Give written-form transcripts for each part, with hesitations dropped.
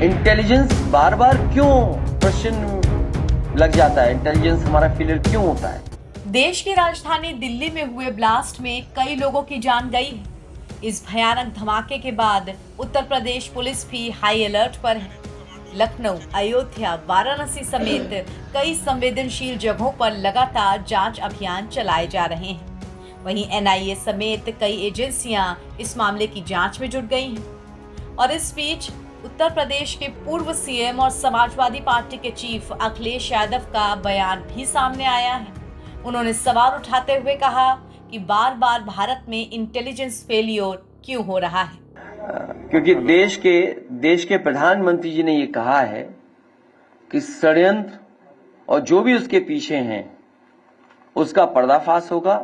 Intelligence बार बार क्यों प्रश्न लग जाता है, इंटेलिजेंस हमारा फेलियर क्यों होता है? देश की राजधानी दिल्ली में हुए ब्लास्ट में कई लोगों की जान गई है। इस भयानक धमाके के बाद उत्तर प्रदेश पुलिस भी हाई अलर्ट पर है। लखनऊ, अयोध्या, वाराणसी समेत कई संवेदनशील जगहों पर लगातार जांच अभियान चलाए जा रहे हैं। वहीं एनआईए समेत कई एजेंसियां इस मामले की जांच में जुट गई हैं। और इस बीच उत्तर प्रदेश के पूर्व सीएम और समाजवादी पार्टी के चीफ अखिलेश यादव का बयान भी सामने आया है। उन्होंने सवाल उठाते हुए कहा कि बार बार भारत में इंटेलिजेंस फेलियर क्यों हो रहा है। क्योंकि देश के प्रधानमंत्री जी ने ये कहा है कि षड्यंत्र और जो भी उसके पीछे हैं उसका पर्दाफाश होगा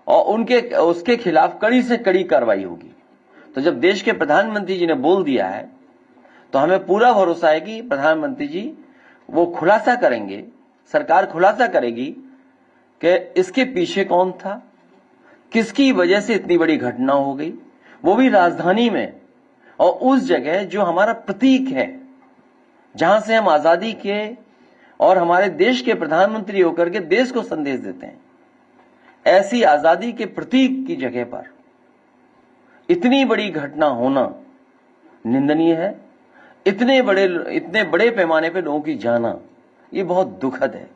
और उसके खिलाफ कड़ी से कड़ी कार्रवाई होगी। तो जब देश के प्रधानमंत्री जी ने बोल दिया है तो हमें पूरा भरोसा है कि प्रधानमंत्री जी वो खुलासा करेंगे, सरकार खुलासा करेगी कि इसके पीछे कौन था, किसकी वजह से इतनी बड़ी घटना हो गई, वो भी राजधानी में और उस जगह जो हमारा प्रतीक है, जहां से हम आजादी के और हमारे देश के प्रधानमंत्री होकर के देश को संदेश देते हैं। ऐसी आजादी के प्रतीक की जगह पर इतनी बड़ी घटना होना निंदनीय है। इतने बड़े पैमाने पे लोगों की जाना, ये बहुत दुखद है।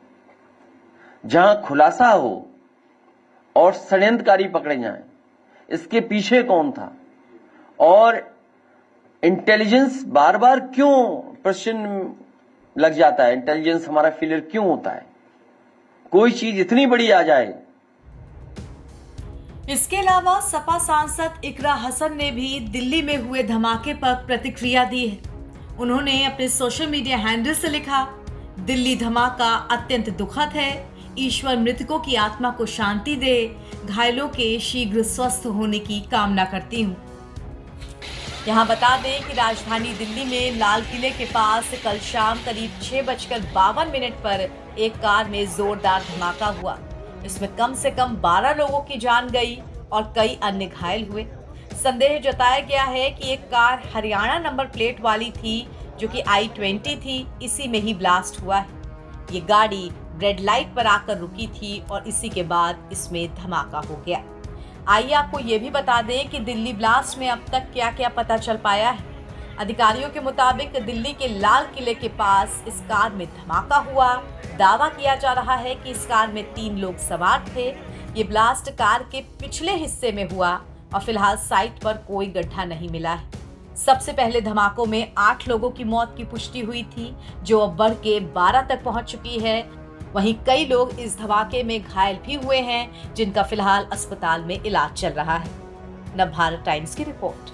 जहां खुलासा हो और षड्यंत्रकारी पकड़े जाएं, इसके पीछे कौन था और इंटेलिजेंस बार बार क्यों प्रश्न लग जाता है, इंटेलिजेंस हमारा फेलियर क्यों होता है, कोई चीज इतनी बड़ी आ जाए। इसके अलावा सपा सांसद इकरा हसन ने भी दिल्ली में हुए धमाके पर प्रतिक्रिया दी है। उन्होंने अपने सोशल मीडिया हैंडल से लिखा, दिल्ली धमाका अत्यंत दुखद है। ईश्वर मृतकों की आत्मा को शांति दे, घायलों के शीघ्र स्वस्थ होने की कामना करती हूँ। यहाँ बता दें कि राजधानी दिल्ली में लाल किले के पास कल शाम करीब 6:52 पर एक कार में जोरदार धमाका हुआ। इसमें कम से कम 12 लोगों की जान गई और कई अन्य घायल हुए। संदेह जताया गया है कि एक कार हरियाणा नंबर प्लेट वाली थी जो कि I-20 थी, इसी में ही ब्लास्ट हुआ है। ये गाड़ी रेड लाइट पर आकर रुकी थी और इसी के बाद इसमें धमाका हो गया। आइए आपको ये भी बता दें कि दिल्ली ब्लास्ट में अब तक क्या क्या पता चल पाया है। अधिकारियों के मुताबिक दिल्ली के लाल किले के पास इस कार में धमाका हुआ। दावा किया जा रहा है कि इस कार में 3 लोग सवार थे। ये ब्लास्ट कार के पिछले हिस्से में हुआ और फिलहाल साइट पर कोई गड्ढा नहीं मिला है। सबसे पहले धमाकों में 8 लोगों की मौत की पुष्टि हुई थी, जो अब बढ़ के 12 तक पहुंच चुकी है। वहीं कई लोग इस धमाके में घायल भी हुए हैं, जिनका फिलहाल अस्पताल में इलाज चल रहा है। नवभारत टाइम्स की रिपोर्ट।